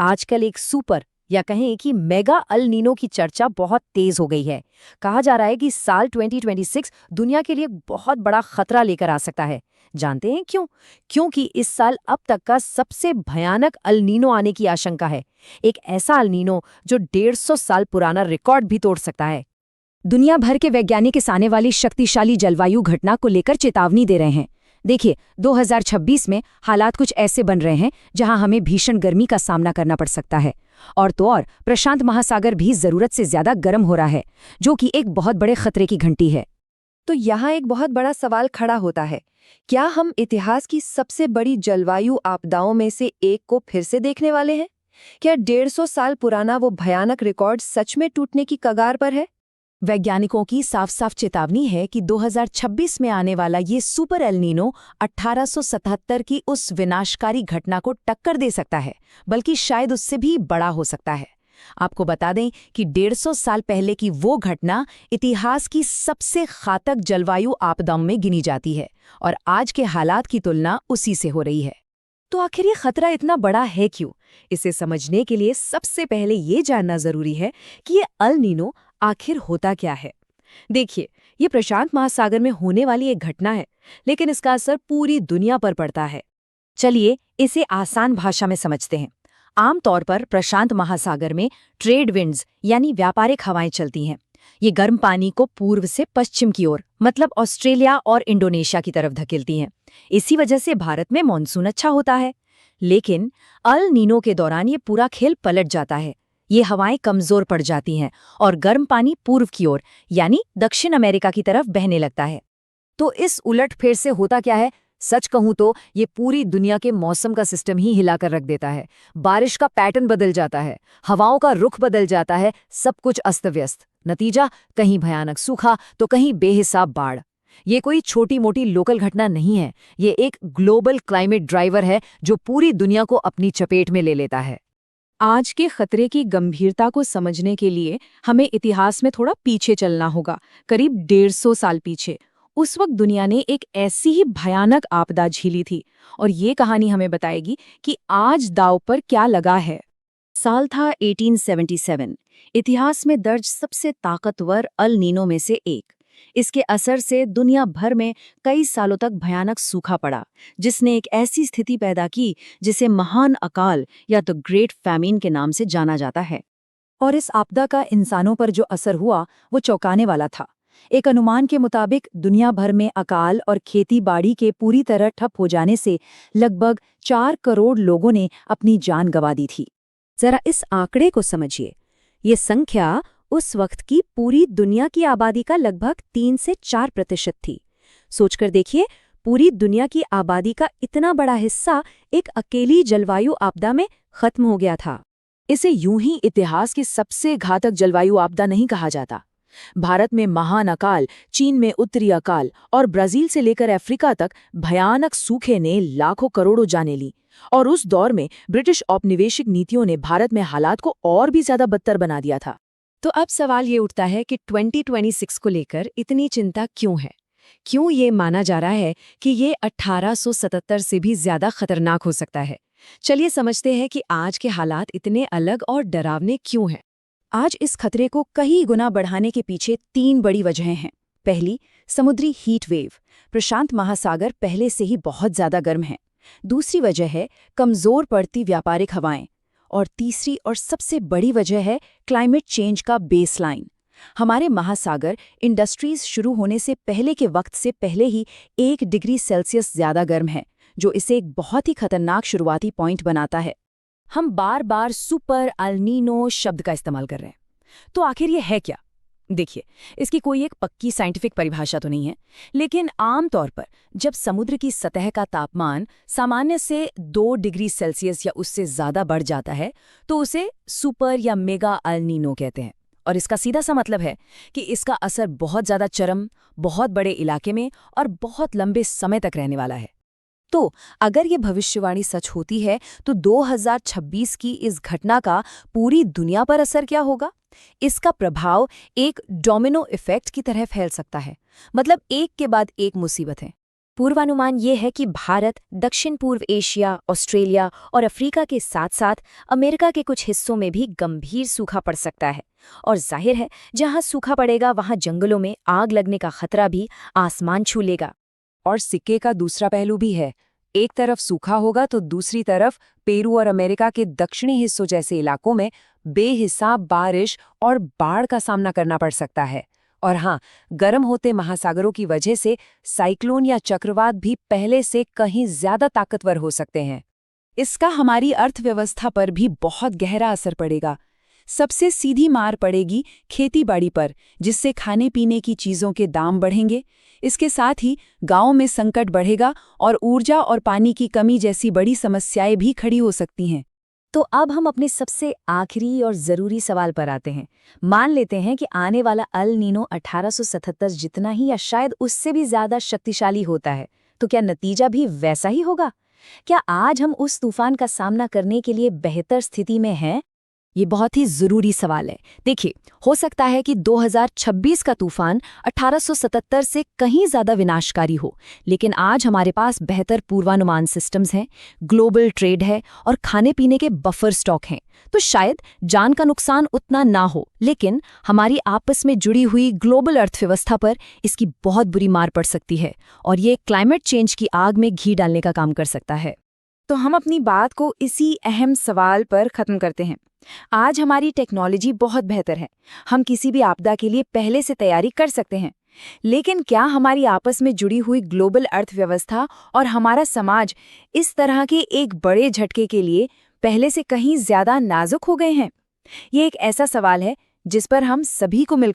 आजकल एक सुपर या कहें कि मेगा अल नीनो की चर्चा बहुत तेज हो गई है। कहा जा रहा है कि साल 2026 दुनिया के लिए एक बहुत बड़ा खतरा लेकर आ सकता है। जानते हैं क्यों? क्योंकि इस साल अब तक का सबसे भयानक अल नीनो आने की आशंका है। एक ऐसा अल नीनो जो 150 साल पुराना रिकॉर्ड भी तोड़ सकता है। दुनिया भर के वैज्ञानिक इस आने वाली शक्तिशाली जलवायु घटना को लेकर चेतावनी दे रहे हैं। देखिए, 2026 में हालात कुछ ऐसे बन रहे हैं जहां हमें भीषण गर्मी का सामना करना पड़ सकता है। और तो और प्रशांत महासागर भी जरूरत से ज्यादा गर्म हो रहा है, जो कि एक बहुत बड़े खतरे की घंटी है। तो यहाँ एक बहुत बड़ा सवाल खड़ा होता है, क्या हम इतिहास की सबसे बड़ी जलवायु आपदाओं में से एक को फिर से देखने वाले हैं? क्या 150 साल पुराना वो भयानक रिकॉर्ड सच में टूटने की कगार पर है? वैज्ञानिकों की साफ साफ चेतावनी है कि 2026 में आने वाला ये सुपर एल नीनो 1877 की उस विनाशकारी घटना को टक्कर दे सकता है, बल्कि शायद उससे भी बड़ा हो सकता है। आपको बता दें कि 150 साल पहले की वो घटना इतिहास की सबसे घातक जलवायु आपदाओं में गिनी जाती है और आज के हालात की तुलना उसी से हो रही है। तो आखिर ये खतरा इतना बड़ा है क्यों? इसे समझने के लिए सबसे पहले ये जानना जरूरी है कि ये अल नीनो आखिर होता क्या है। देखिए, ये प्रशांत महासागर में होने वाली एक घटना है, लेकिन इसका असर पूरी दुनिया पर पड़ता है। चलिए इसे आसान भाषा में समझते हैं। आमतौर पर प्रशांत महासागर में ट्रेड विंड्स यानी व्यापारिक हवाएं चलती हैं। ये गर्म पानी को पूर्व से पश्चिम की ओर, मतलब ऑस्ट्रेलिया और इंडोनेशिया की तरफ धकेलती हैं। इसी वजह से भारत में मानसून अच्छा होता है। लेकिन अल नीनो के दौरान ये पूरा खेल पलट जाता है। ये हवाएं कमजोर पड़ जाती हैं और गर्म पानी पूर्व की ओर, यानी दक्षिण अमेरिका की तरफ बहने लगता है। तो इस उलटफेर से होता क्या है? सच कहूं तो ये पूरी दुनिया के मौसम का सिस्टम ही हिलाकर रख देता है। बारिश का पैटर्न बदल जाता है, हवाओं का रुख बदल जाता है, सब कुछ अस्त व्यस्त। नतीजा, कहीं भयानक सूखा तो कहीं बेहिसाब बाढ़। ये कोई छोटी मोटी लोकल घटना नहीं है, ये एक ग्लोबल क्लाइमेट ड्राइवर है जो पूरी दुनिया को अपनी चपेट में ले लेता है। आज के खतरे की गंभीरता को समझने के लिए हमें इतिहास में थोड़ा पीछे चलना होगा, करीब 150 साल पीछे। उस वक्त दुनिया ने एक ऐसी ही भयानक आपदा झेली थी और ये कहानी हमें बताएगी कि आज दांव पर क्या लगा है। साल था 1877, इतिहास में दर्ज सबसे ताकतवर अल नीनो में से एक। इसके असर से दुनिया भर में कई सालों तक भयानक सूखा पड़ा, जिसने एक ऐसी स्थिति पैदा की जिसे महान अकाल या द ग्रेट फैमिन के नाम से जाना जाता है। और इस आपदा का इंसानों पर जो असर हुआ वो चौंकाने वाला था। एक अनुमान के मुताबिक दुनिया भर में अकाल और खेती बाड़ी के पूरी तरह ठप हो जाने से लगभग 4 करोड़ लोगों ने अपनी जान गंवा दी थी। जरा इस आंकड़े को समझिए। ये संख्या उस वक्त की पूरी दुनिया की आबादी का लगभग 3 से 4% थी। सोचकर देखिए, पूरी दुनिया की आबादी का इतना बड़ा हिस्सा एक अकेली जलवायु आपदा में खत्म हो गया था। इसे यूं ही इतिहास की सबसे घातक जलवायु आपदा नहीं कहा जाता। भारत में महान अकाल, चीन में उत्तरी अकाल और ब्राजील से लेकर अफ्रीका तक भयानक सूखे ने लाखों करोड़ों जानें ली। और उस दौर में ब्रिटिश औपनिवेशिक नीतियों ने भारत में हालात को और भी ज्यादा बदतर बना दिया था। तो अब सवाल ये उठता है कि 2026 को लेकर इतनी चिंता क्यों है? क्यों ये माना जा रहा है कि ये 1877 से भी ज्यादा खतरनाक हो सकता है? चलिए समझते हैं कि आज के हालात इतने अलग और डरावने क्यों हैं। आज इस खतरे को कई गुना बढ़ाने के पीछे 3 बड़ी वजहें हैं। पहली, समुद्री हीट वेव। प्रशांत महासागर पहले से ही बहुत ज्यादा गर्म है। दूसरी वजह है कमजोर पड़ती व्यापारिक हवाएं। और तीसरी और सबसे बड़ी वजह है क्लाइमेट चेंज का बेसलाइन। हमारे महासागर इंडस्ट्रीज शुरू होने से पहले के वक्त से पहले ही 1 डिग्री सेल्सियस ज्यादा गर्म है, जो इसे एक बहुत ही खतरनाक शुरुआती पॉइंट बनाता है। हम बार बार सुपर अल नीनो शब्द का इस्तेमाल कर रहे हैं, तो आखिर ये है क्या? देखिए, इसकी कोई एक पक्की साइंटिफिक परिभाषा तो नहीं है, लेकिन आमतौर पर जब समुद्र की सतह का तापमान सामान्य से 2 डिग्री सेल्सियस या उससे ज्यादा बढ़ जाता है, तो उसे सुपर या मेगा अल नीनो कहते हैं। और इसका सीधा सा मतलब है कि इसका असर बहुत ज्यादा चरम, बहुत बड़े इलाके में और बहुत लंबे समय तक रहने वाला है। तो अगर ये भविष्यवाणी सच होती है, तो 2026 की इस घटना का पूरी दुनिया पर असर क्या होगा? इसका प्रभाव एक डोमिनो इफेक्ट की तरह फैल सकता है, मतलब एक के बाद एक मुसीबतें। पूर्वानुमान ये है कि भारत, दक्षिण पूर्व एशिया, ऑस्ट्रेलिया और अफ्रीका के साथ साथ अमेरिका के कुछ हिस्सों में भी गंभीर सूखा पड़ सकता है। और जाहिर है, जहां सूखा पड़ेगा वहां जंगलों में आग लगने का खतरा भी आसमान छू लेगा। और सिक्के का दूसरा पहलू भी है। एक तरफ सूखा होगा तो दूसरी तरफ पेरू और अमेरिका के दक्षिणी हिस्सों जैसे इलाकों में बेहिसाब बारिश और बाढ़ का सामना करना पड़ सकता है। और हाँ, गर्म होते महासागरों की वजह से साइक्लोन या चक्रवात भी पहले से कहीं ज्यादा ताकतवर हो सकते हैं। इसका हमारी अर्थव्यवस्था पर भी बहुत गहरा असर पड़ेगा। सबसे सीधी मार पड़ेगी खेतीबाड़ी पर, जिससे खाने पीने की चीज़ों के दाम बढ़ेंगे। इसके साथ ही गांवों में संकट बढ़ेगा और ऊर्जा और पानी की कमी जैसी बड़ी समस्याएं भी खड़ी हो सकती हैं। तो अब हम अपने सबसे आखिरी और ज़रूरी सवाल पर आते हैं। मान लेते हैं कि आने वाला अल नीनो 1877 जितना ही या शायद उससे भी ज़्यादा शक्तिशाली होता है, तो क्या नतीजा भी वैसा ही होगा? क्या आज हम उस तूफान का सामना करने के लिए बेहतर स्थिति में हैं? ये बहुत ही ज़रूरी सवाल है। देखिए, हो सकता है कि 2026 का तूफान 1877 से कहीं ज़्यादा विनाशकारी हो, लेकिन आज हमारे पास बेहतर पूर्वानुमान सिस्टम्स हैं, ग्लोबल ट्रेड है और खाने पीने के बफर स्टॉक हैं। तो शायद जान का नुकसान उतना ना हो, लेकिन हमारी आपस में जुड़ी हुई ग्लोबल अर्थव्यवस्था पर इसकी बहुत बुरी मार पड़ सकती है और ये क्लाइमेट चेंज की आग में घी डालने का काम कर सकता है। तो हम अपनी बात को इसी अहम सवाल पर ख़त्म करते हैं। आज हमारी टेक्नोलॉजी बहुत बेहतर है, हम किसी भी आपदा के लिए पहले से तैयारी कर सकते हैं। लेकिन क्या हमारी आपस में जुड़ी हुई ग्लोबल अर्थव्यवस्था और हमारा समाज इस तरह के एक बड़े झटके के लिए पहले से कहीं ज़्यादा नाजुक हो गए हैं? ये एक ऐसा सवाल है जिस पर हम सभी को मिलकर